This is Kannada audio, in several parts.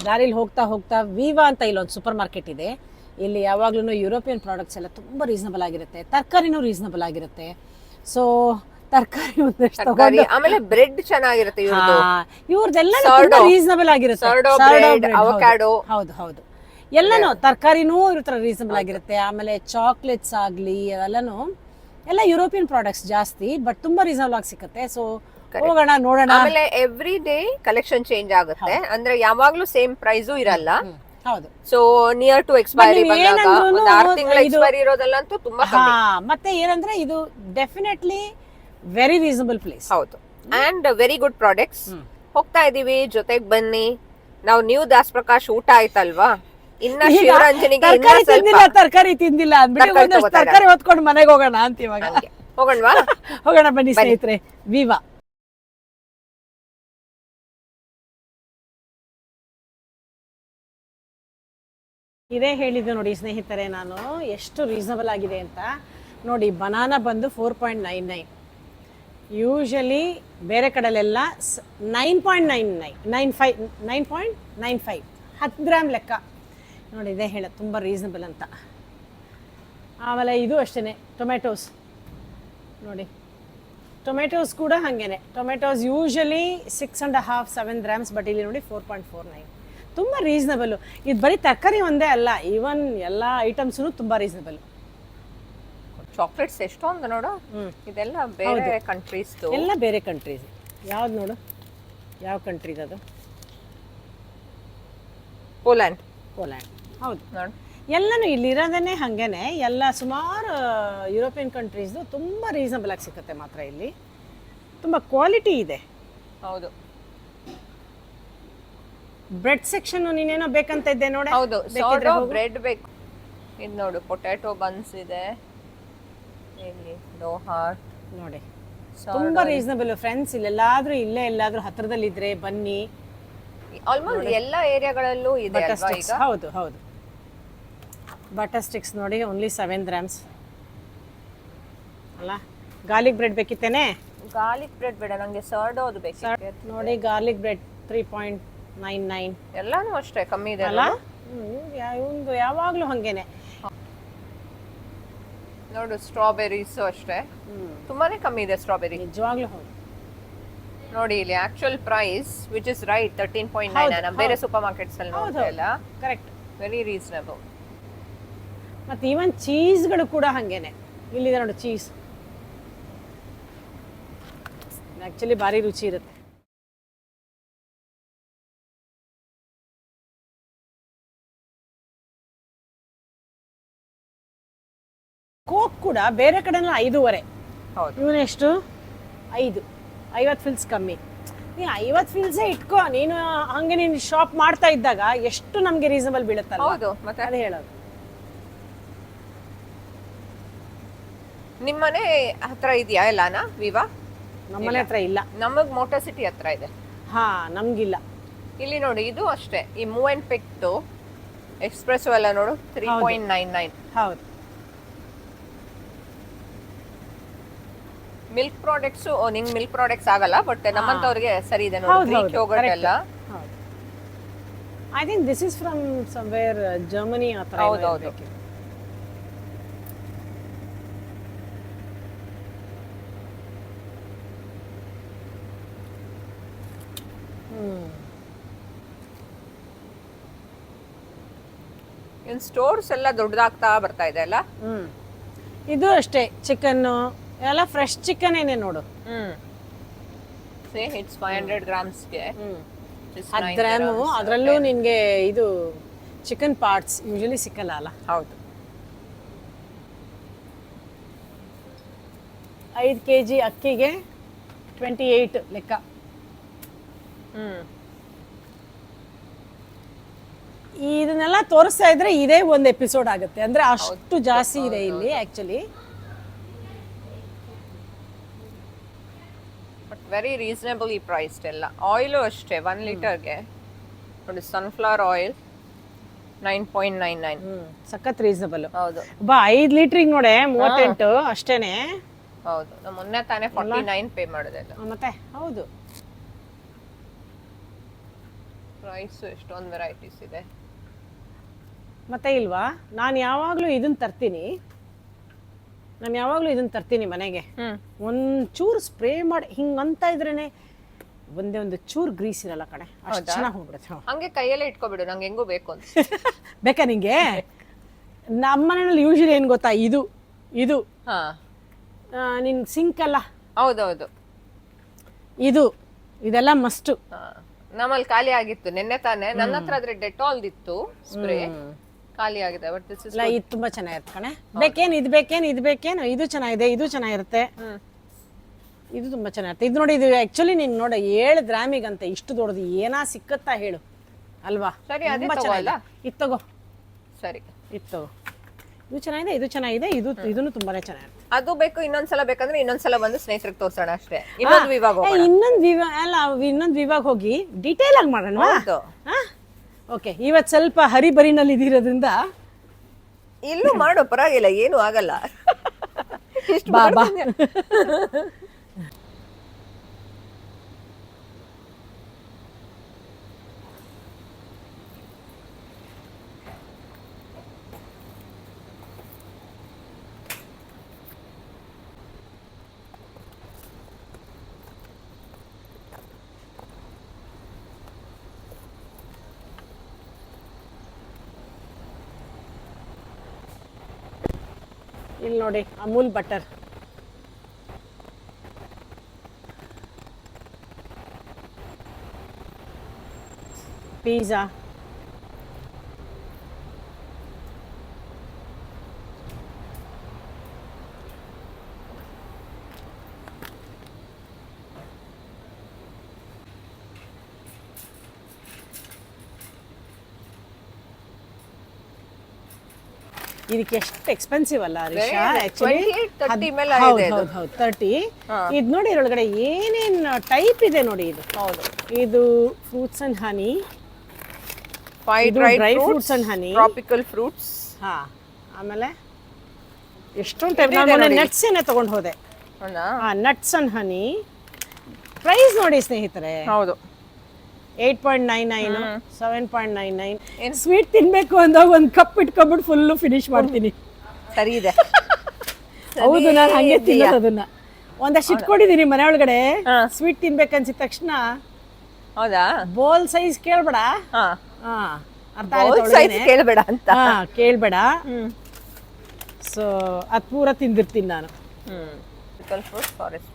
ದಾರಿಲಿ ಹೋಗ್ತಾ ಹೋಗ್ತಾ ವಿವಾ ಅಂತ ಇಲ್ಲೊಂದು ಸೂಪರ್ ಮಾರ್ಕೆಟ್ ಇದೆ. ಇಲ್ಲಿ ಯಾವಾಗ್ಲೂ ಯುರೋಪಿಯನ್ ಪ್ರಾಡಕ್ಟ್ಸ್ ಎಲ್ಲ ತುಂಬಾ ರೀಸನಬಲ್ ಆಗಿರುತ್ತೆ, ತರಕಾರಿನೂ ರೀಸನಬಲ್ ಆಗಿರುತ್ತೆ. ಸೊ ತರಕಾರಿ ಒಂದಷ್ಟು ತಗೊಂಡು ಆಮೇಲೆ ಬ್ರೆಡ್ ಚೆನ್ನಾಗಿರುತ್ತೆ ಇವ್ರದೆಲ್ಲ ರೀಸನಬಲ್ ಆಗಿರುತ್ತೆ. ಹೌದು ಹೌದು, ಎಲ್ಲಾನು ತರಕಾರಿನೂ ಇವ್ರ ರೀಸನಬಲ್ ಆಗಿರುತ್ತೆ. ಆಮೇಲೆ ಚಾಕ್ಲೇಟ್ಸ್ ಆಗ್ಲಿ ಅವೆಲ್ಲನೂ ಎಲ್ಲ ಯುರೋಪಿಯನ್ ಪ್ರಾಡಕ್ಟ್ಸ್ ಜಾಸ್ತಿ, ಬಟ್ ತುಂಬಾ ರೀಸನಬಲ್ ಆಗಿ ಸಿಗುತ್ತೆ. ಸೊ ಹೋಗೋಣ ನೋಡೋಣ. ಆಮೇಲೆ ಎವ್ರಿ ಡೇ ಕಲೆಕ್ಷನ್ ಚೇಂಜ್ ಆಗುತ್ತೆ, ಅಂದ್ರೆ ಯಾವಾಗ್ಲೂ ಸೇಮ್ ಪ್ರೈಸು ಇರಲ್ಲ. ಹೌದು. ಸೊ ನಿಯರ್ ಟು ಎಕ್ಸ್ಪೈರಿ ಬಂದಾಗ 6 ತಿಂಗಳ ಎಕ್ಸ್ಪೈರಿ ಇರೋದಲ್ಲಂತೂ ತುಂಬಾ ಕಮ್ಮಿ. ಮತ್ತೆ ಏನಂದ್ರೆ ಇದು ಡೆಫಿನೆಟ್ಲಿ ವೆರಿ ರೀಸನಬಲ್ ಪ್ಲೇಸ್. ಹೌದು, ಅಂಡ್ ವೆರಿ ಗುಡ್ ಪ್ರಾಡಕ್ಟ್ಸ್. ಹೋಗ್ತಾ ಇದೀವಿ, ಜೊತೆಗ್ ಬನ್ನಿ. ನಾವು ನ್ಯೂ ದಾಸ್ ಪ್ರಕಾಶ್ ಊಟ ಆಯ್ತಲ್ವಾ, ಇನ್ನ ಶಿವರಂಜನಿಗೆ ತರಕಾರಿ ತಿಂದಿಲ್ಲ ಅಂದ್ಬಿಟ್ಟು ತರಕಾರಿ ಹೊತ್ಕೊಂಡು ಮನೆಗೆ ಹೋಗೋಣ ಅಂತ ಇವಾಗ. ಹೋಗೋಣವಾ? ಹೋಗೋಣ ಬನ್ನಿ ಸ್ನೇಹಿತರೆ. ವಿವಾ ಇದೇ ಹೇಳಿದ್ದು ನೋಡಿ ಸ್ನೇಹಿತರೆ ನಾನು, ಎಷ್ಟು ರೀಸನಬಲ್ ಆಗಿದೆ ಅಂತ ನೋಡಿ. ಬನಾನಾ ಬಂದು 4.99, ಯೂಶಲಿ ಬೇರೆ ಕಡೆಲೆಲ್ಲ 9.95 10 ಗ್ರಾಮ್ ಲೆಕ್ಕ ನೋಡಿ. ಇದೇ ಹೇಳೋದು ತುಂಬ ರೀಸನಬಲ್ ಅಂತ. ಆಮೇಲೆ ಇದು ಅಷ್ಟೇ, ಟೊಮೆಟೊಸ್ ನೋಡಿ, ಟೊಮೆಟೊಸ್ ಕೂಡ ಹಾಗೇನೆ. ಟೊಮೆಟೊಸ್ ಯೂಶಲಿ 6.5 7 ಗ್ರಾಮ್ಸ್, ಬಟ್ ಇಲ್ಲಿ ನೋಡಿ 4.49, ತುಂಬ ರೀಸನಬಲ್. ಇದು ಬರೀ ತರಕಾರಿ ಒಂದೇ ಅಲ್ಲ, ಈವನ್ ಎಲ್ಲ ಐಟಮ್ಸು ತುಂಬ ರೀಸನಬಲ್. ಚಾಕ್ಲೇಟ್ಸ್ ಎಷ್ಟೊಂದು ನೋಡು, ಇದೆಲ್ಲ ಬೇರೆ ಕಂಟ್ರೀಸ್, ಎಲ್ಲ ಬೇರೆ ಕಂಟ್ರೀಸ್. ಯಾವ್ದು ನೋಡು, ಯಾವ ಕಂಟ್ರೀಸ್ ಅದು? ಪೋಲ್ಯಾಂಡ್. ಹೌದು ನೋಡು, ಎಲ್ಲನೂ ಇಲ್ಲಿರೋದೇ ಹಾಗೇನೆ. ಎಲ್ಲ ಸುಮಾರು ಯುರೋಪಿಯನ್ ಕಂಟ್ರೀಸ್ದು ತುಂಬ ರೀಸನಬಲ್ ಆಗಿ ಸಿಗುತ್ತೆ. ಮಾತ್ರ ಇಲ್ಲಿ ತುಂಬ ಕ್ವಾಲಿಟಿ ಇದೆ. ಹೌದು. ಬ್ರೆಡ್ ಸೆಕ್ಷನ್ ನೀನೇನೋ ಬೇಕಂತ ಇದ್ದೆ ನೋಡಿ. ಹೌದು, ಬ್ರೆಡ್ ಬೇಕು. ಇದು ನೋಡು, ಪೊಟ್ಯಾಟೊ ಬನ್ಸ್ ಇದೆ ಇಲ್ಲಿ, ಡೋಹಾಟ್ ನೋಡಿ, ತುಂಬಾ ರೀಸನಬಲ್ ಫ್ರೆಂಡ್ಸ್. ಇಲ್ಲೆಲ್ಲಾದ್ರೂ ಹತ್ರದಲ್ಲಿ ಇದ್ರೆ ಬನ್ನಿ. ಆಲ್ಮೋಸ್ಟ್ ಎಲ್ಲ ಏರಿಯಾಗಳಲ್ಲೂ ಇದೆ ಅಲ್ವಾ ಈಗ? ಹೌದು ಹೌದು. ಬಟರ್ ಸ್ಟಿಕ್ಸ್ ನೋಡಿ, ಓನ್ಲಿ 7 ಗ್ರಾಮ್ಸ್ ಅಲ್ಲ. ಗಾರ್ಲಿಕ್ ಬ್ರೆಡ್ ಬೇಕಿತ್ತೇನೆ? ಗಾರ್ಲಿಕ್ ಬ್ರೆಡ್ ಬೇಡ ನಂಗೆ, ಸರ್ಡೋ ಅದು ಬೇಕು ನೋಡಿ. Garlic bread 3.99. ಎಲ್ಲಾನು ಅಷ್ಟೇ ಕಮ್ಮಿ ಇದೆ ಅಲ್ಲ. ಇವಂದು ಯಾವಾಗ್ಲೂ ಹಂಗೇನೆ ನೋಡು. ಸ್ಟ್ರಾಬೆರೀಸ್ ಅಷ್ಟೇ, ತುಂಬಾನೇ ಕಮ್ಮಿ ಇದೆ ಸ್ಟ್ರಾಬೆರಿ, ನಿಜವಾಗ್ಲೂ. ಹೌದು ನೋಡಿ ಇಲ್ಲಿ actual price which is right 13.99. ಬೇರೆ ಸೂಪರ್ ಮಾರ್ಕೆಟ್ಸ್ ಅಲ್ಲಿ ನೋಡ್ತಿಲ್ಲ, ಕರೆಕ್ಟ್, ವೆರಿ ರೀಸನಬಲ್. ಮತ್ತೆ ಈವನ್ ಚೀಸ್ಗಳು ಕೂಡ ಹಂಗೇನೆ. ಇಲ್ಲಿದೆ ನೋಡಿ ಚೀಸ್, ಆಕ್ಚುಲಿ ಭಾರಿ ರುಚಿ ಇರುತ್ತೆ. ಕೋಕ್ ಕೂಡ ಬೇರೆ ಕಡೆ 5.5. ಇವನೆಷ್ಟು 50 ಫಿಲ್ಸ್ ಕಮ್ಮಿ. ನೀ 50 ಫಿಲ್ಸೇ ಇಟ್ಕೋ ನೀನು. ಹಂಗೆ ನೀನು ಶಾಪ್ ಮಾಡ್ತಾ ಇದ್ದಾಗ ಎಷ್ಟು ನಮ್ಗೆ ರೀಸನಬಲ್ ಬೀಳುತ್ತಲ್ಲ. ಹೌದು, ಮತ್ತೆ ಅದೇ ಹೇಳೋದು. ನಿಮ್ಮನೆ ಹತ್ರ ಇದೆಯಾ ಎಲ್ಲಾನ ವಿವಾ? ನಮ್ಮನೆ ಹತ್ರ ಇಲ್ಲ, ನಮಗ್ ಮೋಟರ್ ಸಿಟಿ ಹತ್ರ ಇದೆ. ಹಾ, ನಮ್ಗಿಲ್ಲ. ಇಲ್ಲಿ ನೋಡಿ, ಇದು ಅಷ್ಟೇ, ಈ ಮೂವ್ ಅಂಡ್ ಪಿಕ್ ಎಕ್ಸ್ಪ್ರೆಸ್ ಎಲ್ಲ ನೋಡು 3.99. ಹೌದು. ಮಿಲ್ಕ್ ಪ್ರಾಡಕ್ಟ್ಸ್ ನಿಂಗೆ ಮಿಲ್ಕ್ ಪ್ರಾಡಕ್ಟ್ಸ್ ಆಗಲ್ಲ, ಬಟ್ ನಮ್ಮಂತವ್ರಿಗೆ ಸರಿ ಇದೆ ನೋಡಿ. ಗ್ರೀಕ್ ಯೋಗರ್ಟ್ ಎಲ್ಲ. I think this is from somewhere Germany ಆ ಥರ. ಹೌದೌದು. ಇನ್ ಸ್ಟೋರ್ಸ್ ಎಲ್ಲ ದೊಡ್ಡದಾಗ್ತಾ ಬರ್ತಾ ಇದೆ ಅಲ್ಲ. ಇದು ಅಷ್ಟೇ, ಚಿಕನ್ನು ಎಲ್ಲ ಫ್ರೆಶ್ ಚಿಕನ್ ಏನೇ ನೋಡು. It's 500 ಗ್ರಾಮ್ಸ್ಗೆ 10 gram. ಅದರಲ್ಲೂ ನಿನಗೆ ಇದು ಚಿಕನ್ ಪಾರ್ಟ್ಸ್ ಯೂಶಲಿ ಸಿಕ್ಕಲ್ಲ ಅಲ್ಲ. ಹೌದು. 5 kg ಅಕ್ಕಿಗೆ 28 ಲೆಕ್ಕ. ಇದನ್ನೆಲ್ಲ ತೋರಿಸ್ತಾ ಇದ್ರೆ ಇದೇ ಒಂದು ಎಪಿಸೋಡ್ ಆಗುತ್ತೆ, ಅಂದ್ರೆ ಅಷ್ಟು ಜಾಸ್ತಿ ಇದೆ ಇಲ್ಲಿ actually. But very reasonably priced ಎಲ್ಲ. ಆಯಿಲು ಅಷ್ಟೇ 1 ಲೀಟರ್ಗೆ ನೋಡಿ, ಸನ್ಫ್ಲವರ್ ಆಯಿಲ್ 9.99. ಸಖತ್ ರೀಸನಬಲ್. ಹೌದು. 5 ಲೀಟ್ರಿಗೆ ನೋಡೆ 38 ಅಷ್ಟೇನೆ. ಹೌದು, ನಾವು ಮೊನ್ನೆ ತಾನೇ 49 ಪೇ ಮಾಡೋದೆಲ್ಲ. ಮತ್ತೆ ಹೌದು, ರೈಸ್ ಎಷ್ಟೊಂದು ವೆರೈಟೀಸ್ ಇದೆ. ಮತ್ತೆ ಇಲ್ವಾ, ನಾನು ಯಾವಾಗಲೂ ಇದನ್ನ ತರ್ತೀನಿ ಮನೆಗೆ. ಒಂಚೂರು ಸ್ಪ್ರೇ ಮಾಡಿ ಹಿಂಗಂತ ಇದ್ರೇನೆ ಒಂದೇ ಒಂದು ಚೂರು ಗ್ರೀಸ್ ಇರಲ್ಲ ಕಣೆ, ಅಷ್ಟು ಚೆನ್ನಾಗಿ ಹೋಗ್ಬಿಡುತ್ತೆ. ಹಂಗೆ ಕೈಯಲ್ಲೇ ಇಟ್ಕೊಬಿಡು, ನಂಗೆ ಹೆಂಗೂ ಬೇಕು ಅಂತ. ಬೇಕಾ ನಿಂಗೆ? ನಮ್ಮ ಮನೆಯಲ್ಲಿ ಯೂಶಲಿ ಏನು ಗೊತ್ತಾ, ಇದು ನಿನ್ ಸಿಂಕ್ ಅಲ್ಲ, ಹೌದೌದು, ಇದೆಲ್ಲ ಮಸ್ಟು. ನಮ್ಮಲ್ಲಿ ಖಾಲಿ ಆಗಿತ್ತು ನಿನ್ನೆ ತಾನೆ. ನನ್ನ ಹತ್ರ ಆದ್ರೆ ಡೆಟಾಲ್ ಇತ್ತು ಸ್ಪ್ರೇ, ಖಾಲಿ ಆಗಿದೆ. ಬಟ್ ದಿಸ್ ಇಸ್ ಇದು ತುಂಬಾ ಚೆನ್ನಾಗಿರುತ್ತೆ ಕಣೆ. ಇದು ಬೇಕೇನು, ಇದು ಚೆನ್ನಾಗಿದೆ, ಇದು ಚೆನ್ನಾಗಿರುತ್ತೆ, ಇದು ತುಂಬಾ ಚೆನ್ನಾಗಿರುತ್ತೆ. ಇದು ನೋಡಿ, ಇದು ಆಕ್ಚುಲಿ ನೀನ್ ನೋಡ 7 ಗ್ರಾಮಿಗಂತೆ ಇಷ್ಟು ದೊಡ್ಡದು ಏನಾ ಸಿಕ್ಕತ್ತಾ ಹೇಳು ಅಲ್ವಾ? ಸರಿ, ಅದೇ ತುಂಬಾ ಚೆನ್ನಾಗಿದೆ. ಇದು ತಗೋ, ಸರಿ, ಇದು ತಗೋ. ಇದು ಚೆನ್ನಾಗಿದೆ, ಇದನ್ನು ತುಂಬಾನೇ ಚೆನ್ನಾಗಿರುತ್ತೆ. ಅದು ಬೇಕು. ಇನ್ನೊಂದ್ಸಲ ಬೇಕಂದ್ರೆ ಇನ್ನೊಂದ್ಸಲ ಬಂದು ಸ್ನೇಹಿತರಿಗೆ ತೋರ್ಸೋಣ ಅಷ್ಟೇ. ಇನ್ನೊಂದು ವಿವಾಗ್ ಹೋಗಿ ಡೀಟೇಲ್ ಆಗಿ ಮಾಡೋಣ. ಓಕೆ, ಇವತ್ತು ಸ್ವಲ್ಪ ಹರಿಬರಿನಲ್ಲಿ ಇದಿರೋದ್ರಿಂದ ಇಲ್ಲೂ ಮಾಡೋ, ಪರವಾಗಿಲ್ಲ, ಏನು ಆಗಲ್ಲ. ಬಾ ಇಲ್ಲಿ ನೋಡಿ, ಅಮೂಲ್ ಬಟರ್, ಪಿಜ್ಜಾ, ಇದಕ್ಕೆ ಎಷ್ಟು ಎಕ್ಸ್ಪೆನ್ಸಿವ್ ಅಲ್ಲ ರಿಷಾ? ಆಕ್ಚುಲಿ 30. ಇದು ನೋಡಿ, ಇದರೊಳಗಡೆ ಏನೇನ್ ಟೈಪ್ ಇದೆ ನೋಡಿ. ಇದು fruits and honey, dry fruits and honey, tropical fruits. ಆಮೇಲೆ ಎಷ್ಟೊಂದು ಟೈಪ್. ನಟ್ಸ್ ಏನೇ ತಗೊಂಡು ಹೋದೆ. Nuts and honey. ಪ್ರೈಸ್ ನೋಡಿ ಸ್ನೇಹಿತರೆ, ಹೌದು, 8.99, 7.99. ಸ್ವೀಟ್ ತಿನ್ಬೇಕು ಅಂದಾಗ ಒಂದು ಕಪ್ ಇಟ್ಕೊಂಡ್ಬಿಟ್ಟು ಫುಲ್ಲು ಫಿನಿಶ್ ಮಾಡ್ತೀನಿ. ಸರಿ ಇದೆ. ಹೌದು, ನಾನು ಹಂಗೆ ತಿನ್ನೋದು ಅದನ್ನ. ಒಂದಷ್ಟು ಇಟ್ಕೊಂಡಿದ್ದೀನಿ ಮನೆ ಒಳಗಡೆ. ಸ್ವೀಟ್ ತಿನ್ಬೇಕನ್ಸಿದ ತಕ್ಷಣ. ಹೌದಾ? ಬೋಲ್ ಸೈಜ್ ಕೇಳ್ಬೇಡ, ಕೇಳ್ಬೇಡ ಅಂತ ಕೇಳ್ಬೇಡ. ಸೊ ಅದು ಪೂರ ತಿಂದಿರ್ತೀನಿ ನಾನು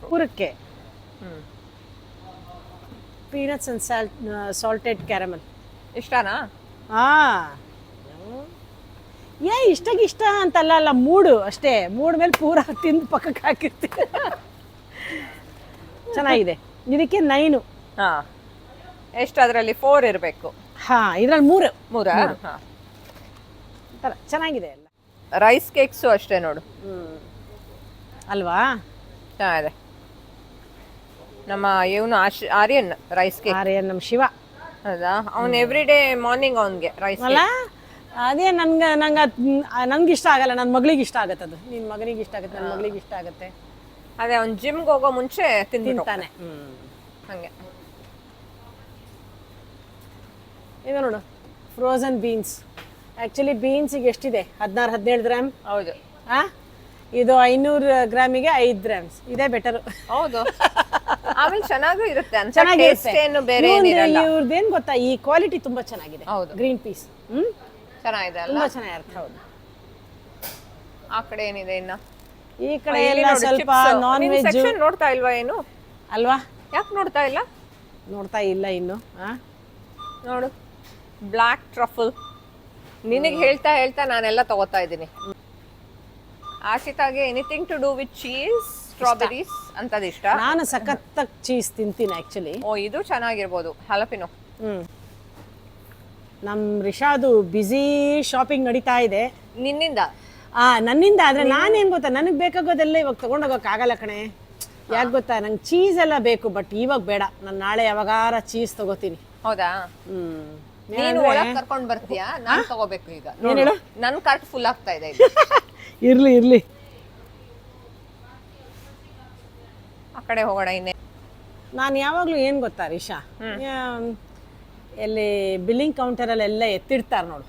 ಪೂರಕ್ಕೆ. ಪೀನಟ್ಸ್ ಅಂಡ್ ಸಾಲ್ಟೆಡ್ ಕ್ಯಾರಮಲ್ ಇಷ್ಟನಾ? ಇಷ್ಟ ಅಂತಲ್ಲ, ಮೂಡು ಅಷ್ಟೇ. ಮೂಡ್ ಮೇಲೆ ಪೂರ ತಿಂದು ಪಕ್ಕಕ್ಕೆ ಹಾಕಿರ್ತೀನಿ. ಚೆನ್ನಾಗಿದೆ. ಇದಕ್ಕೆ 9. ಎಷ್ಟು ಅದರಲ್ಲಿ? 4 ಇರಬೇಕು. ಇದ್ರಲ್ಲಿ 3. ಚೆನ್ನಾಗಿದೆ ಎಲ್ಲ. ರೈಸ್ ಕೇಕ್ಸು ಅಷ್ಟೇ ನೋಡು, ಅಲ್ವಾ? ಚೆನ್ನಾಗಿದೆ. ನಮ್ಮ ಇವನು ಆರ್ಯನ್ ರೈಸ್ ಕೇಕ್. ಆರ್ಯನ್ ನಮ್ಮ ಶಿವ. ಹೌದಾ? ಅವ್ನು ಎವ್ರಿ ಡೇ ಮಾರ್ನಿಂಗ್ ಅವನಿಗೆ ರೈಸ್ ಅಲ್ಲ, ಅದೇ ನಂಗೆ ಇಷ್ಟ ಆಗಲ್ಲ, ನನ್ನ ಮಗಳಿಗೆ ಇಷ್ಟ ಆಗತ್ತೆ. ಅದು ನಿನ್ನ ಮಗನಿಗೆ ಇಷ್ಟ ಆಗುತ್ತೆ, ನನ್ನ ಮಗಳಿಗೆ ಇಷ್ಟ ಆಗುತ್ತೆ. ಅದೇ ಅವ್ನು ಜಿಮ್ಗೆ ಹೋಗೋ ಮುಂಚೆ ತಿಂತಾನೆ. ಹಂಗೆ. ಇದು ನೋಡು, ಫ್ರೋಸನ್ ಬೀನ್ಸ್. ಆ್ಯಕ್ಚುಲಿ ಬೀನ್ಸಿಗೆ ಎಷ್ಟಿದೆ? 16-17 ಗ್ರಾಮ್. ಹೌದು. ಇದು 500 ಗ್ರಾಮಿಗೆ 5 ಗ್ರಾಮ್ಸ್. ಇದೇ ಬೆಟರು. ಹೌದು, ಆಮೇಲೆ ಚೆನ್ನಾಗೂ ಇರುತ್ತೆ. ಇವ್ರದ್ದೇನು ಗೊತ್ತಾ, ಈ ಕ್ವಾಲಿಟಿ ತುಂಬಾ ಚೆನ್ನಾಗಿದೆ. ಹೌದು, ಗ್ರೀನ್ ಪೀಸ್ ಚೆನ್ನಾಗಿದೆ, ತುಂಬಾ ಚೆನ್ನಾಗಿರುತ್ತೆ. ಹೌದು. ಆ ಕಡೆ ಏನಿದೆ ಇನ್ನ? ಈ ಕಡೆ ಎಲ್ಲ ಸ್ವಲ್ಪ ನಾನ್ ವೆಜ್. ನೋಡ್ತಾ ಇಲ್ವಾ ಏನು? ಅಲ್ವಾ? ಯಾಕೆ ನೋಡ್ತಾ ಇಲ್ಲ? ನೋಡ್ತಾ ಇಲ್ಲ ಇನ್ನು. ನೋಡು, ಬ್ಲಾಕ್ ಟ್ರಫಲ್. ನಿನಗೆ ಹೇಳ್ತಾ ಹೇಳ್ತಾ ನಾನೆಲ್ಲ ತಗೋತಾ ಇದ್ದೀನಿ. ಆಶಿತಾಗೆ anything to do with cheese, strawberries ಅಂತದ್ ಇಷ್ಟ. ನಾನು ಸಖತ್ತಾಗಿ ಚೀಸ್ ತಿಂತೀನಿ ಆಕ್ಚುಲಿ. ಇದು ಚೆನ್ನಾಗಿರ್ಬೋದು, ಹಲಪಿನೋ. ನಮ್ ರಿಷಾದು ಬಿಸಿ ಶಾಪಿಂಗ್ ನಡೀತಾ ಇದೆ ನಿನ್ನಿಂದ. ನನ್ನಿಂದ. ಆದ್ರೆ ನಾನೇನ್ ಗೊತ್ತಾ, ನನಗ್ ಬೇಕಾಗೋದೆಲ್ಲ ಇವಾಗ ತಗೊಂಡೋಗಕ್ ಆಗಲ್ಲ ಕಣೆ. ಯಾಕೆ ಗೊತ್ತಾ, ನಂಗೆ ಚೀಸ್ ಎಲ್ಲ ಬೇಕು, ಬಟ್ ಇವಾಗ ಬೇಡ. ನಾನು ನಾಳೆ ಯಾವಾಗಾರ ಚೀಸ್ ತಗೋತೀನಿ. ಹೌದಾ? ನೀನು ಒಳಗ್ ಕರ್ಕೊಂಡ್ ಬರ್ತೀಯಾ? ನಾನ್ ತಗೋಬೇಕು ಈಗ. ನನ್ ಕಾರ್ಟ್ ಫುಲ್ ಆಗ್ತಾ ಇದೆ. ಇರ್ಲಿ. ಆ ಕಡೆ ಹೋಗೋಣ. ಇನ್ನೇ ನಾನು ಯಾವಾಗ್ಲೂ ಏನ್ ಗೊತ್ತಾ ರಿಷಾ, ಎಲ್ಲಿ ಬಿಲ್ಲಿಂಗ್ ಕೌಂಟರಲ್ಲೆಲ್ಲ ಎತ್ತಿಡ್ತಾರೆ ನೋಡು,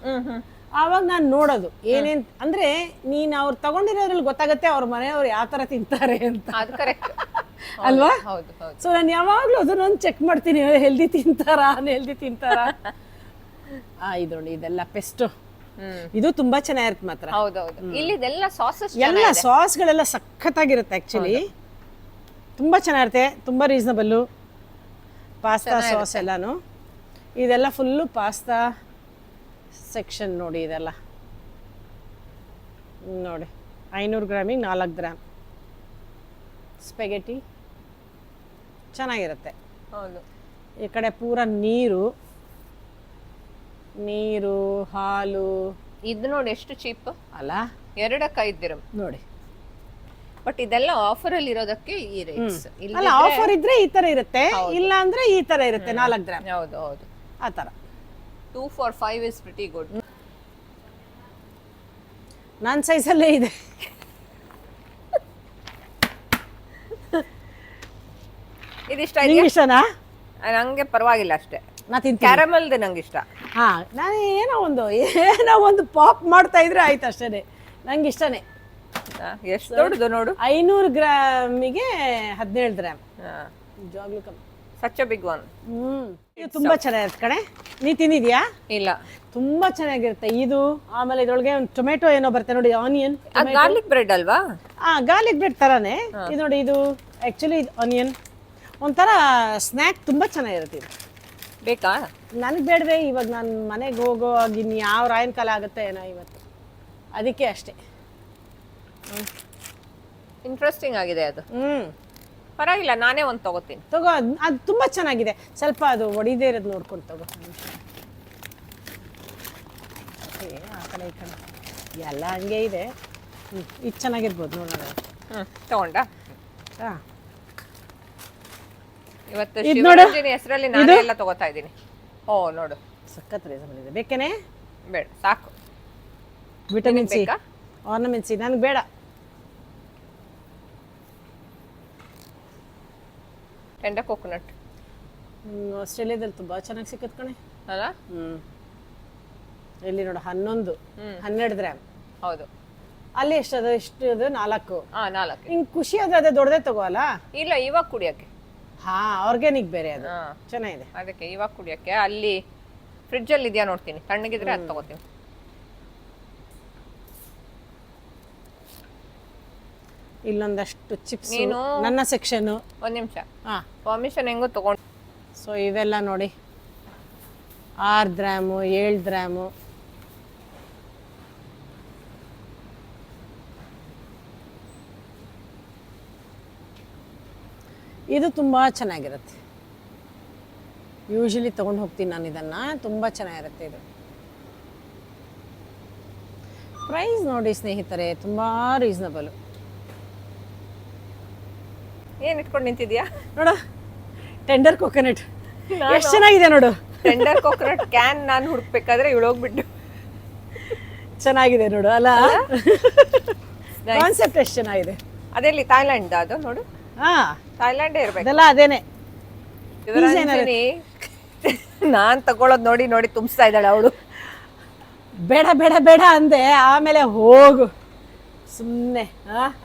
ಆವಾಗ ನಾನು ನೋಡೋದು ಏನೇನು ಅಂದರೆ ನೀನು ಅವ್ರು ತಗೊಂಡಿರೋದ್ರಲ್ಲಿ ಗೊತ್ತಾಗುತ್ತೆ ಅವ್ರ ಮನೆಯವ್ರು ಯಾವ ಥರ ತಿಂತಾರೆ ಅಂತ. ಅದು ಕರೆಕ್ಟ್ ಅಲ್ವಾ? ಹೌದು ಹೌದು. ಸೊ ನಾನು ಯಾವಾಗಲೂ ಅದನ್ನೊಂದು ಚೆಕ್ ಮಾಡ್ತೀನಿ, ಹೆಲ್ದಿ ತಿಂತಾರಾ ಅನ್ಹೆಲ್ದಿ ತಿಂತಾರಾ. ಇದು ನೋಡಿ ಇದೆಲ್ಲ ಪೆಸ್ಟು, ಇದು ತುಂಬಾ ಚೆನ್ನಾಗಿರುತ್ತೆ ಮಾತ್ರ. ಹೌದೌದು. ಇಲ್ಲಿದೆಲ್ಲ ಸಾಸಸ್ ಎಲ್ಲ ಸಾಸ್ಗಳೆಲ್ಲ ಸಖತ್ತಾಗಿರುತ್ತೆ ಆ್ಯಕ್ಚುಲಿ, ತುಂಬ ಚೆನ್ನಾಗಿರುತ್ತೆ, ತುಂಬ ರೀಸನಬಲ್ಲು. ಪಾಸ್ತಾ ಸಾಸ್ ಎಲ್ಲಾನು, ಇದೆಲ್ಲ ಫುಲ್ಲು ಪಾಸ್ತಾ ಸೆಕ್ಷನ್ ನೋಡಿ. ಇದೆಲ್ಲ ನೋಡಿ 500 ಗ್ರಾಮಿಗೆ 4 ಗ್ರಾಮ್ ಸ್ಪೆಗೆಟಿ ಚೆನ್ನಾಗಿರುತ್ತೆ. ಹೌದು. ಈ ಕಡೆ ಪೂರ ನೀರು ಹಾಲು. ಇದು ನೋಡಿ ಎಷ್ಟು ಚೀಪ್ ಅಲ್ಲ, 2-5 ದಿರಂ ನೋಡಿ. ಬಟ್ ಇದೆಲ್ಲ ಆಫರ್ ಅಲ್ಲಿ ಇರೋದಕ್ಕೆ ಈ ರೇಟ್ಸ್. ಅಲ್ಲ, ಆಫರ್ ಇದ್ರೆ ಈ ತರ ಇರುತ್ತೆ, ಇಲ್ಲ ಅಂದ್ರೆ ಈ ತರ ಇರುತ್ತೆ 4 ಗ್ರಾಮ್. ಹೌದು ಹೌದು, ಆ ತರ. 2 for 5 is pretty good. ನನ್ನ ಸೈಜಲ್ಲೇ ಇದೆ. ಇದಿಷ್ಟ ಇದೆಯಾ? ನಿಂಗೆ ಇಷ್ಟನಾ? ನಂಗೆ ಪರವಾಗಿಲ್ಲ ಅಷ್ಟೇ. ನಾ ತಿಂತೀನಿ. ಕ್ಯಾರಮಲ್ದು ನಂಗೆ ಇಷ್ಟ. ಹಾ, ನಾನು ಏನೋ ಒಂದು ಪಾಪ್ ಮಾಡ್ತಾ ಇದ್ರೆ ಆಯ್ತು ಅಷ್ಟೇ, ನಂಗೆ ಇಷ್ಟನೇ. ಎಷ್ಟು ದೊಡ್ಡದು ನೋಡು. 500 ಗ್ರಾಮಿಗೆ 17 ಗ್ರಾಮ್. ನಿಜವಾಗ್ಲೂ ಕಮ್ಮಿ. Such big one. ಇದು ತುಂಬಾ ಚೆನ್ನಾಗಿರುತ್ತೆ ಕಣೆ. ನೀ ತಿಂದಿದ್ಯಾ? ಇಲ್ಲ. ತುಂಬಾ ಚೆನ್ನಾಗಿರುತ್ತೆ ಇದು. ಆಮೇಲೆ ಇದ್ರೊಳಗೆ ಒಂದು ಟೊಮೆಟೊ ಏನೋ ಬರುತ್ತೆ ನೋಡಿ, ಆನಿಯನ್. ಗಾರ್ಲಿಕ್ ಬ್ರೆಡ್ ಅಲ್ವಾ? ಗಾರ್ಲಿಕ್ ಬ್ರೆಡ್ ತರಾನೇ ಇದು ನೋಡಿ. ಇದು ಆಕ್ಚುಲಿ ಆನಿಯನ್ ಒಂಥರ ಸ್ನ್ಯಾಕ್, ತುಂಬಾ ಚೆನ್ನಾಗಿರುತ್ತೆ ಇದು. ಬೇಕಾ? ನನಗೆ ಬೇಡವೇ, ಇವಾಗ ನಾನು ಮನೆಗೆ ಹೋಗೋವಾಗ ಇನ್ನು ಯಾವ ರಾಯನ ಕಾಲ ಆಗುತ್ತೆ ಏನೋ ಇವತ್ತು, ಅದಕ್ಕೆ ಅಷ್ಟೇ. ಇಂಟ್ರೆಸ್ಟಿಂಗ್ ಆಗಿದೆ ಅದು. ಪರವಾಗಿಲ್ಲ, ನಾನೇ ಒಂದು ತಗೋತೀನಿ. ತಗೋ, ಅದು ತುಂಬ ಚೆನ್ನಾಗಿದೆ. ಸ್ವಲ್ಪ ಅದು ಒಡಿದೇ ಇರೋದು ನೋಡ್ಕೊಂಡು ತಗೋ. ಆ ಕಡೆ ಈ ಕಡೆ ಎಲ್ಲ ಹಂಗೆ ಇದೆ. ಇದು ಚೆನ್ನಾಗಿರ್ಬೋದು ನೋಡೋಣ. ತಗೊಂಡ ಹಾಂ, ಇವತ್ತು ಶಿವರಂಜನಿ ಹೆಸರಲ್ಲಿ ನಾನು ಎಲ್ಲ ತಗೋತಾ ಇದ್ದೀನಿ. ಓ ನೋಡು, ಸಖತ್ ರೀಸನಬಲ್ ಇದೆ. ಬೇಕೇನೆ? ಬೇಡ, ಸಾಕು. ವಿಟಮಿನ್ ಸಿ, ಆರ್ನಮೆಂಟ್ ಸಿ ನನಗೆ ಬೇಡ. ಟೆಂಡರ್ ಕೋಕೋನಟ್ ಆಸ್ಟ್ರೇಲಿಯಾದಲ್ಲಿ ತುಂಬ ಚೆನ್ನಾಗಿ ಸಿಕ್ಕತ್ ಕಣೆ. ಅಲ್ಲ? ಎಲ್ಲಿ ನೋಡು 12 ಗ್ರಾಮ್. ಹೌದು. ಅಲ್ಲಿ ಎಷ್ಟದು? ಎಷ್ಟು ಅದು? 4. 4. ಹಿಂಗೆ ಖುಷಿ ಅದೇ ದೊಡ್ಡದೇ ತಗೋಲ್ಲ. ಇಲ್ಲ, ಇವಾಗ ಕುಡಿಯೋಕ್ಕೆ. ಹಾ, ಆರ್ಗ್ಯಾನಿಕ್ ಬೇರೆ ಅದು. ಚೆನ್ನಾಗಿದೆ. ಅದಕ್ಕೆ ಇವಾಗ ಕುಡಿಯೋಕ್ಕೆ. ಅಲ್ಲಿ ಫ್ರಿಡ್ಜಲ್ಲಿ ಇದೆಯಾ ನೋಡ್ತೀನಿ, ತಣ್ಣಗಿದ್ರೆ ಅದು ತಗೋತೀನಿ. ಇಲ್ಲೊಂದಷ್ಟು ಚಿಪ್ಸ್, ನೀನು ನನ್ನ ಸೆಕ್ಷನ್. ಒಂದು ನಿಮಿಷ, ಪರ್ಮಿಷನ್ ಹೆಂಗೋ ತಗೊಂಡು. ಸೊ ಇವೆಲ್ಲ ನೋಡಿ 6 ಗ್ರಾಮು 7 ಗ್ರಾಮು. ಇದು ತುಂಬ ಚೆನ್ನಾಗಿರುತ್ತೆ. ಯೂಶಲಿ ತೊಗೊಂಡು ಹೋಗ್ತೀನಿ ನಾನು ಇದನ್ನು, ತುಂಬ ಚೆನ್ನಾಗಿರುತ್ತೆ ಇದು. ಪ್ರೈಸ್ ನೋಡಿ ಸ್ನೇಹಿತರೆ, ತುಂಬ ರೀಸನಬಲು. ಏನು ಇಟ್ಕೊಂಡು ನಿಂತಿದ್ಯಾ ನೋಡು, ಟೆಂಡರ್ ಕೋಕೋನಟ್ ಎಷ್ಟು ಚೆನ್ನಾಗಿದೆ ನೋಡು. ಟೆಂಡರ್ ಕೋಕೋನಟ್ ಕ್ಯಾನ್ ನಾನು ಹುಡುಕ್ಬೇಕಾದ್ರೆ ಇಳೋಗ್ಬಿಟ್ಟು ಚೆನ್ನಾಗಿದೆ ನೋಡು. ಅಲ್ಲ, ಕಾನ್ಸೆಪ್ಟ್ ಎಷ್ಟು ಚೆನ್ನಾಗಿದೆ. ಅದೆಲ್ಲಿ ಥಾಯ್ಲ್ಯಾಂಡ್ ಅದು ನೋಡು. ಹಾ, ಥಾಯ್ಲ್ಯಾಂಡೇ ಇರ್ಬೇಕು. ಅದೆಲ್ಲ ಅದೇನೆ. ನಾನ್ ತಗೊಳ್ಳೋದು ನೋಡಿ ನೋಡಿ ತುಂಬಿಸ್ತಾ ಇದ್ದಾಳೆ ಅವಳು. ಬೇಡ ಬೇಡ ಬೇಡ ಅಂದೆ, ಆಮೇಲೆ ಹೋಗು ಸುಮ್ಮನೆ.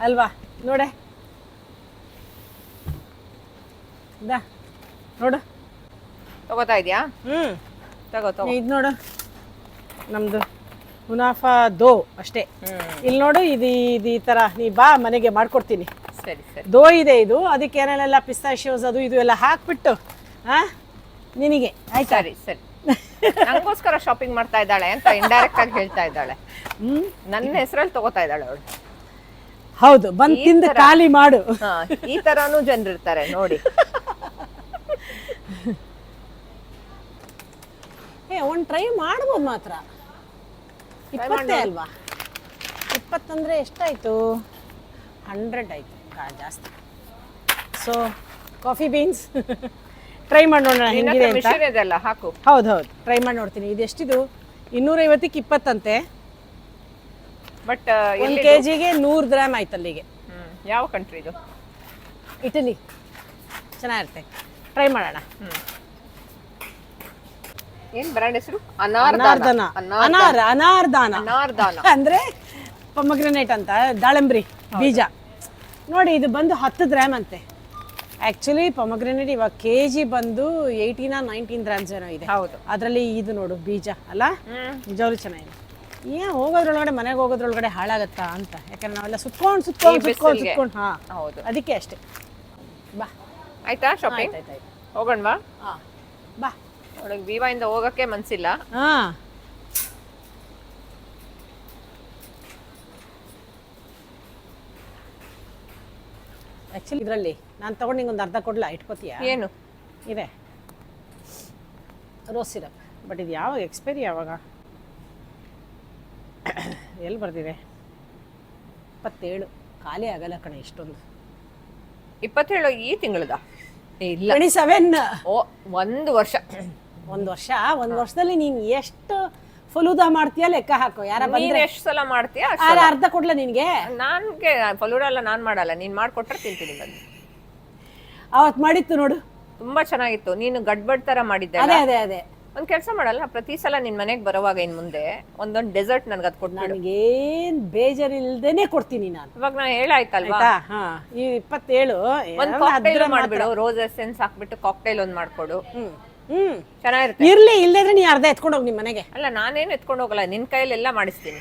ಅಲ್ವಾ? ನೋಡೆ ನೋಡು, ತಗೋತಾ ಇದೆಯಾ? ತಗೋ. ಇದು ನೋಡು, ನಮ್ದು ಮುನಾಫಾ ದೋ ಅಷ್ಟೇ. ಇಲ್ಲಿ ನೋಡು, ಇದು ಈ ಥರ ನೀ ಬಾ, ಮನೆಗೆ ಮಾಡ್ಕೊಡ್ತೀನಿ. ಸರಿ ಸರಿ. ದೋ ಇದೆ ಇದು, ಅದಕ್ಕೆ ಏನೇನೆಲ್ಲ ಪಿಸ್ತಾಶಿಯೋಸ್ ಅದು ಇದು ಎಲ್ಲ ಹಾಕ್ಬಿಟ್ಟು ನಿನಗೆ ಆಯ್ತಾ? ಸರಿ ಸರಿ. ನಂಗೋಸ್ಕರ ಶಾಪಿಂಗ್ ಮಾಡ್ತಾ ಇದ್ದಾಳೆ ಅಂತ ಇಂಡೈರೆಕ್ಟ್ ಆಗಿ ಹೇಳ್ತಾ ಇದ್ದಾಳೆ. ನನ್ನ ಹೆಸರಲ್ಲಿ ತಗೋತಾ ಇದ್ದಾಳೆ ಅವಳು. ಹೌದು, ಬಂದು ತಿಂದು ಖಾಲಿ ಮಾಡು. ಈ ತರಾನು ಜನರು ಇರ್ತಾರೆ ನೋಡಿ. ಒಂದು ಟ್ರೈ ಮಾಡ್ಬೋದು ಮಾತ್ರ. 20 ಅಲ್ವಾ? 20 ಅಂದರೆ ಎಷ್ಟಾಯಿತು? 100 ಆಯಿತು, ಜಾಸ್ತಿ. ಸೊ ಕಾಫಿ ಬೀನ್ಸ್ ಟ್ರೈ ಮಾಡಿ ನೋಡೋಣ ಹೆಂಗಿದೆ ಅಂತ. ಹಾಕು. ಹೌದು ಹೌದು, ಟ್ರೈ ಮಾಡಿ ನೋಡ್ತೀನಿ. ಇದು ಎಷ್ಟಿದು? 250ಕ್ಕೆ 20 ಅಂತೆ. ಬಟ್ 1 kgಗೆ 100 ಗ್ರಾಮ್ ಆಯ್ತು ಅಲ್ಲಿಗೆ. ಯಾವ ಕಂಟ್ರಿ ಇದು? ಇಟಲಿ. ಚೆನ್ನಾಗಿರುತ್ತೆ, ಟ್ರೈ ಮಾಡೋಣ. ಏನ್ ಬ್ರ್ಯಾಂಡ್ ಹೆಸರು? ಅನಾರ್ದಾನ. ಅನಾರ್ದಾನ ಅನಾರ್ದಾನ ಅಂದ್ರೆ ಪೊಮಗ್ರೆನೇಟ್ ಅಂತ, ದಾಳಂಬ್ರಿ ಬೀಜ. ನೋಡಿ ಇದು ಬಂದು 10 ಗ್ರಾಮ್ ಅಂತೆ. ಆಕ್ಚುಲಿ ಪೊಮಗ್ರೆನೇಟ್ ಇವಾಗ ಕೆಜಿ ಬಂದು 18-19 ಗ್ರಾಮ್ಸ್ ಏನೋ ಇದೆ. ಹೌದು. ಅದರಲ್ಲಿ ಇದು ನೋಡು ಬೀಜ ಅಲ್ಲ, ನಿಜವಾಗ್ಲೂ ಚೆನ್ನಾಗಿದೆ. ಏನ್ ಹೋಗೋದ್ರೊಳಗಡೆ, ಮನೆಗೆ ಹೋಗೋದ್ರೊಳಗಡೆ ಹಾಳಾಗತ್ತಾ ಅಂತ, ಯಾಕಂದ್ರೆ ನಾವೆಲ್ಲ ಸುತ್ಕೊಂಡು ಹಾ ಹೌದು, ಅದಕ್ಕೆ ಅಷ್ಟೇ. ಬಾ ಆಯ್ತಾ ಶಾಪಿಂಗ್? ಆಯ್ತಾಯ್ತು. ಹೋಗೋಣವಾ? ಹಾ ಬಾ. ಒಳಗೆ ವಿವಾ ಇಂದ ಹೋಗಕ್ಕೆ ಮನ್ಸಿಲ್ಲ. ಹಾ ಆ್ಯಕ್ಚುಲಿ ಇದರಲ್ಲಿ ನಾನು ತೊಗೊಂಡು ನಿಂಗೆ ಒಂದು ಅರ್ಧ ಕೊಡ್ಲಾ, ಇಟ್ಕೋತೀಯಾ? ಏನು ಇದೆ ರೋಸ್ ಸಿರಪ್. ಬಟ್ ಇದು ಯಾವಾಗ ಎಕ್ಸ್ಪೈರಿ, ಯಾವಾಗ ಎಲ್ಲಿ ಬರ್ದಿದೆ? 27. ಖಾಲಿ ಆಗಲ್ಲ ಕಣೆ ಇಷ್ಟೊಂದು. 27 ಈ ತಿಂಗಳದ? ಇಲ್ಲ 27. ಓ, 1 ವರ್ಷ. ಒಂದು ವರ್ಷದಲ್ಲಿ ನೀನು ಎಷ್ಟು ಫಲೂದ ಮಾಡ್ತೀಯ ಲೆಕ್ಕ ಹಾಕೋ. ಯಾರ ನೀನ್ ಬಂದ್ರೆ ಎಷ್ಟು ಸಲ ಮಾಡ್ತೀಯ? ಅರ್ಧ ಕೊಡ್ಲಾ ನಿನಗೆ? ನನ್ಗೆ ಫಲೂಡ ಎಲ್ಲ ನಾನ್ ಮಾಡಲ್ಲ, ನೀನ್ ಮಾಡ್ಕೊಟ್ರೆ ತಿಂತೀನಿ ಬಂದು. ಅವತ್ತು ಮಾಡಿತ್ತು ನೋಡು, ತುಂಬಾ ಚೆನ್ನಾಗಿತ್ತು. ನೀನು ಗಡ್ಬಡ್ ತರ ಮಾಡಿದ್ದೆ. ಅದೇ ಒಂದ್ ಕೆಲಸ ಮಾಡಲ್ಲ, ಪ್ರತಿ ಸಲ ನಿನ್ ಮನೆಗ್ ಬರುವಾಗ ಇನ್ ಮುಂದೆ ಒಂದೊಂದ್ ಡೆಸರ್ಟ್ ನನ್ಗೆ ಅದ್ ಕೊಟ್ಬಿಡು. ನನಗೇನ್ ಬೇಜಾರಿಲ್ದೇನೆ ಕೊಡ್ತೀನಿ ನಾನು. ಇವಾಗ ನಾ ಹೇಳಾಯ್ತಲ್ವಾ, ಹಾ ಈ 27 ಒಂದ್ ಕಾಕ್ಟೈಲ್ ಮಾಡ್ಬಿಡು, ರೋಸ್ ಎಸೆನ್ಸ್ ಹಾಕ್ಬಿಟ್ಟು ಕಾಕ್ಟೈಲ್ ಒಂದ್ ಮಾಡ್ಕೊಡು. ಚೆನ್ನಾಗಿರುತ್ತೆ. ಇರ್ಲಿ, ಇಲ್ದಿದ್ರೆ ನೀ ಅರ್ಧ ಎತ್ಕೊಂಡು ಹೋಗಿ ನಿಮ್ ಮನೆಗೆ. ಅಲ್ಲ, ನಾನೇನು ಎತ್ಕೊಂಡು ಹೋಗಲ್ಲ, ನಿನ್ ಕೈಯಲ್ಲೆಲ್ಲ ಮಾಡಿಸ್ತೀನಿ.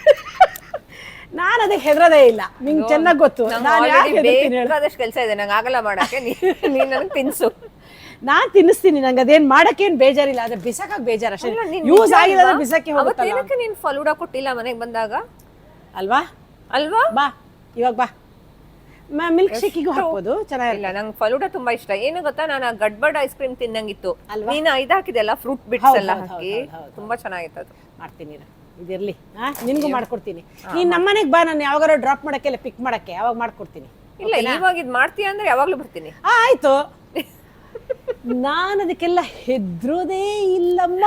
ನಾನು ಅದಕ್ಕೆ ಹೆದರದೇ ಇಲ್ಲ, ನಿಂಗೆ ಚೆನ್ನಾಗಿ ಗೊತ್ತು. ಬೇಕಾದಷ್ಟು ಕೆಲಸ ಇದೆ ನಂಗೆ, ಆಗಲ್ಲ ಮಾಡಕ್ಕೆ. ನೀನ್ ನನಗೆ ತಿನ್ಸು, ನಾನ್ ತಿನ್ನಿಸ್ತೀನಿ. ನಂಗೆ ಅದೇನ್ ಮಾಡಕ್ಕೇನ್ ಬೇಜಾರಿಲ್ಲ, ಅದ್ರ ಬಿಸಾಕಕ್ ಬೇಜಾರ ಅಷ್ಟೇ. ಯೂಸ್ ಆಗಿಲ್ಲ ಬಿಸಾಕಿ ಹೋಗುತ್ತಲ್ಲ. ಅವತ್ತೇನಕ್ಕೆ ನೀನ್ ಫಲೂಡ ಕೊಟ್ಟಿಲ್ಲ ಮನೆಗೆ ಬಂದಾಗ? ಅಲ್ವಾ? ಬಾ ಇವಾಗ ಬಾ. ಮಿಲ್ಕ್ ಶೇಕಿಗೂ ಹಾಕ್ಬೋದು, ಚೆನ್ನಾಗಿಲ್ಲ. ನಂಗೆ ಫಲೂಡ ತುಂಬಾ ಇಷ್ಟ. ಏನು ಗೊತ್ತಾ, ನಾನು ಗಡ್ಬಡ್ ಐಸ್ ಕ್ರೀಮ್ ತಿನ್ನಂಗಿತ್ತು. ನೀನು ಇದು ಹಾಕಿದೆಲ್ಲ ಫ್ರೂಟ್ ಬಿಟ್ಸ್ ಎಲ್ಲ ಹಾಕಿ, ತುಂಬಾ ಚೆನ್ನಾಗಿತ್ತು. ಅದು ಮಾಡ್ತೀನಿ, ಇದಿರ್ಲಿ, ನಿನ್ಗೂ ಮಾಡ್ಕೊಡ್ತೀನಿ. ನೀನ್ ನಮ್ಮನೆಗೆ ಬಾ, ನಾನು ಯಾವಾಗಾರ ಡ್ರಾಪ್ ಮಾಡಕ್ಕೆ ಪಿಕ್ ಮಾಡಕ್ಕೆ, ಯಾವಾಗ ಮಾಡ್ಕೊಡ್ತೀನಿ. ಇಲ್ಲ, ಇವಾಗ ಇದ್ ಮಾಡ್ತೀಯ ಅಂದ್ರೆ ಯಾವಾಗ್ಲೂ ಬರ್ತೀನಿ. ಆಯ್ತು. ನಾನು ಅದಕ್ಕೆಲ್ಲ ಹೆದ್ರೋದೇ ಇಲ್ಲಮ್ಮ.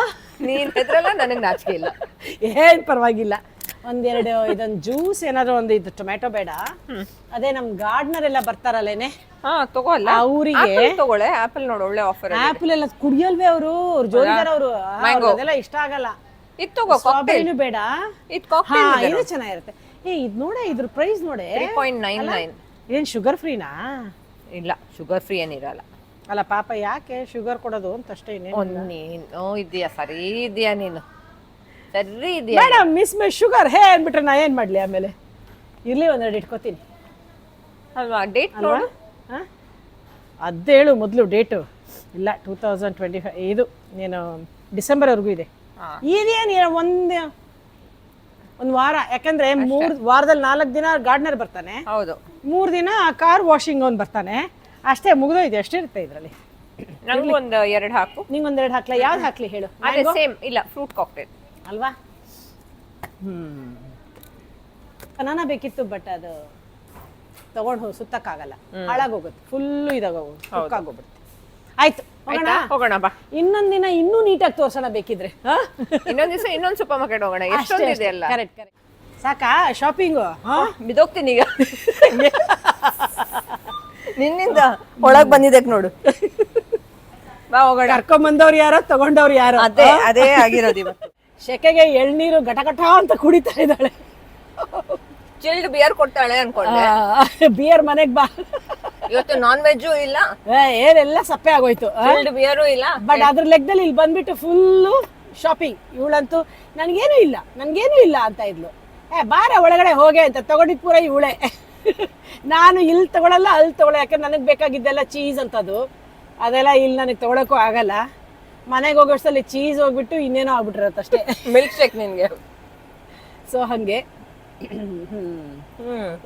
ನೀನ್ ಹೆದ್ರಲ್ಲ, ನನಗೆ ನಾಚಿಕೆ ಇಲ್ಲ. ಏನ್ ಪರವಾಗಿಲ್ಲ. ಒಂದೆರಡು ಇದೊಂದು ಜ್ಯೂಸ್ ಏನಾದ್ರು ಒಂದು, ಇದು ಟೊಮ್ಯಾಟೊ ಬೇಡ. ಅದೇ ನಮ್ ಗಾರ್ಡ್ನರ್ ಎಲ್ಲ ಬರ್ತಾರಲ್ಲೇನೆ, ತಗೋಲ್ಲ ಅವರಿಗೆ ತಗೊಳ್ಳೆ. ಆಪಲ್ ನೋಡು, ಒಳ್ಳೆ ಆಫರ್. ಆಪಲ್ ಎಲ್ಲ ಕುಡಿಯಲ್ವೇ ಅವರು, ಜೋಡಿದಾರ ಅವರು, ಅದೆಲ್ಲ ಇಷ್ಟ ಆಗಲ್ಲ. ಇದು ತಗೋ, ಸ್ಟ್ರಾಬೆರಿನೂ ಬೇಡ. ಇದು ಚೆನ್ನಾಗಿರುತ್ತೆ. ಇದ್ ನೋಡ, ಇದ್ರ ಪ್ರೈಸ್ ನೋಡೆ, 3.99. ಏನ್ ಶುಗರ್ ಫ್ರೀನಾ? ಇಲ್ಲ, ಶುಗರ್ ಫ್ರೀ ಏನಿರಲ್ಲ. ಅಲ್ಲ ಪಾಪ, ಯಾಕೆ ಶುಗರ್ ಕೊಡೋದು ಅಂತ ಅಷ್ಟೇ. ನೀನು ಇದೆಯಾ, ಸರಿ ಇದೆಯಾ, ನೀನು ಸರಿ ಇದೆಯಾ? ಮೇಡಮ್, ಮಿಸ್ ಮೈ ಶುಗರ್ ಹೇ ಅಂದ್ಬಿಟ್ರೆ ನಾ ಏನ್ ಮಾಡ್ಲಿ ಆಮೇಲೆ? ಇರ್ಲಿ, ಒಂದೆರಡು ಇಟ್ಕೋತೀನಿ ಅಲ್ವಾ? ಡೇಟ್ ನೋಡು. ಅದೇಳು ಮೊದಲು ಡೇಟು. ಇಲ್ಲ, 2025. ಇದು ನೀನು ಡಿಸೆಂಬರ್ವರೆಗೂ ಇದೆ. ಇದೇನು ಒಂದು ವಾರ, ಯಾಕಂದ್ರೆ 3 ವಾರದಲ್ಲಿ 4 ದಿನ ಗಾರ್ಡ್ನರ್ ಬರ್ತಾನೆ. ಹೌದು, 3 ದಿನ ಕಾರ್ ವಾಷಿಂಗ್ ಅವ್ನು ಬರ್ತಾನೆ. ಅಷ್ಟೇ, ಮುಗಿದೋಯ್ತು. ಎಷ್ಟಿರುತ್ತೆ ಇದರಲ್ಲಿ? ನಂಗೆ ಒಂದು 2 ಹಾಕು. ನಿಂಗೆ ಒಂದೆರಡು ಹಾಕ್ಲಾ? ಯಾವ್ದು ಹಾಕ್ಲಿ ಹೇಳು? ಅದೇ ಸೇಮ್. ಇಲ್ಲ, ಫ್ರೂಟ್ ಕಾಕ್ಟೇಲ್ ಅಲ್ವಾ? ಬನಾನಾ ಬೇಕಿತ್ತು, ಬಟ್ ಅದು ತಗೊಂಡು ಸುತ್ತಕ್ಕಾಗಲ್ಲ, ಹಾಳಾಗೋಗುತ್ತೆ. ಫುಲ್ಲು ಇದಾಗೋಗ್ಬಿಡುತ್ತೆ. ಆಯ್ತು, ಹೋಗೋಣ ಬಾ. ಇನ್ನೊಂದ್ ದಿನ ಇನ್ನೂ ನೀಟಾಗಿ ತೋರ್ಸೋಣ ಬೇಕಿದ್ರೆ. ಇನ್ನೊಂದ್ ದಿವಸ ಇನ್ನೊಂದ್ ಸೂಪರ್ ಮಾರ್ಕೆಟ್ ಹೋಗೋಣ. ಎಷ್ಟೊಂದಿದೆ ಅಲ್ಲ. ಕರೆಕ್ಟ್. ಸಾಕಾ ಶಾಪಿಂಗು? ಬಿದೋಗ್ತೀನಿ ಈಗ. ನಿನ್ನಿಂದ ಒಳಗ್ ಬಂದಿದೆ ನೋಡು. ಬಾ ಹೋಗೋಣ. ಕರ್ಕೊಂಬಂದವ್ರು ಯಾರೋ, ತಗೊಂಡವ್ರು ಯಾರೋ. ಅದೇ ಆಗಿರೋದು ಇವತ್ತು. ಶೆಕೆಗೆ ಎಳ್ನೀರು ಘಟಘಟ ಅಂತ ಕುಡಿತಾ ಇದ್ದಾಳೆ. ಚಿಲ್ಡ್ ಬಿಯರ್ ಕೊಡ್ತಾಳೆ ಅನ್ಕೊಂಡೆ. ಬಿಯರ್ ಮನೆಗ್ ಬಾ. ಇವತ್ತು ನಾನ್ ವೆಜ್ಜು ಇಲ್ಲ, ಏನೆಲ್ಲ ಸಪ್ಪೆ ಆಗೋಯ್ತು. ಚಿಲ್ಡ್ ಬಿಯರು ಇಲ್ಲ. ಬಟ್ ಅದ್ರ ಲೆಕ್ಕದಲ್ಲಿ ಇಲ್ಲಿ ಬಂದ್ಬಿಟ್ಟು ಫುಲ್ಲು ಶಾಪಿಂಗ್. ಇವಳಂತೂ ನನ್ಗೇನು ಇಲ್ಲ ಅಂತ ಇದ್ಲು. ಬಾರ ಒಳಗಡೆ ಹೋಗೆ ಅಂತ, ತಗೊಂಡಿದ್ ಪೂರ ಇವಳೆ. ನಾನು ಇಲ್ಲಿ ತಗೊಳಲ್ಲ, ಅಲ್ಲಿ ತಗೊಳ್ಳ, ಯಾಕಂದ್ರೆ ನನಗೆ ಬೇಕಾಗಿದ್ದೆಲ್ಲ ಚೀಸ್ ಅಂತದ್ದು, ಅದೆಲ್ಲ ಇಲ್ಲಿ ನನಗೆ ತಗೊಳಕ್ಕೂ ಆಗಲ್ಲ. ಮನೆಗೆ ಹೋಗೋಷ್ಟಲ್ಲಿ ಚೀಸ್ ಹೋಗ್ಬಿಟ್ಟು ಇನ್ನೇನೋ ಆಗ್ಬಿಟ್ಟಿರತ್ತೆ ಅಷ್ಟೇ. ಮಿಲ್ಕ್ ಶೇಕ್ ನಿನ್ಗೆ. ಸೊ ಹಂಗೆ.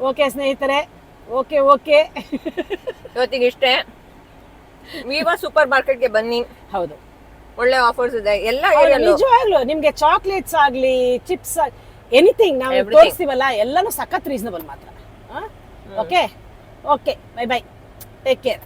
ಓಕೆ ಸ್ನೇಹಿತರೆ, ಓಕೆ. ಇವತ್ತಿಗೆ ಇಷ್ಟೇ. ವಿವಾ ಸೂಪರ್ ಮಾರ್ಕೆಟ್ಗೆ ಬನ್ನಿ. ಹೌದು, ಒಳ್ಳೆ ಆಫರ್ಸ್ ಇದೆ ಎಲ್ಲ. ನಿಜವಾಗ್ಲು ನಿಮ್ಗೆ ಚಾಕ್ಲೇಟ್ಸ್ ಆಗ್ಲಿ, ಚಿಪ್ಸ್, ಎನಿಥಿಂಗ್ ನಾವು ತೋರಿಸ್ತೀವಲ್ಲ, ಎಲ್ಲಾನು ಸಖತ್ ರೀಸನಬಲ್ ಮಾತ್ರ. Okay, by, take care.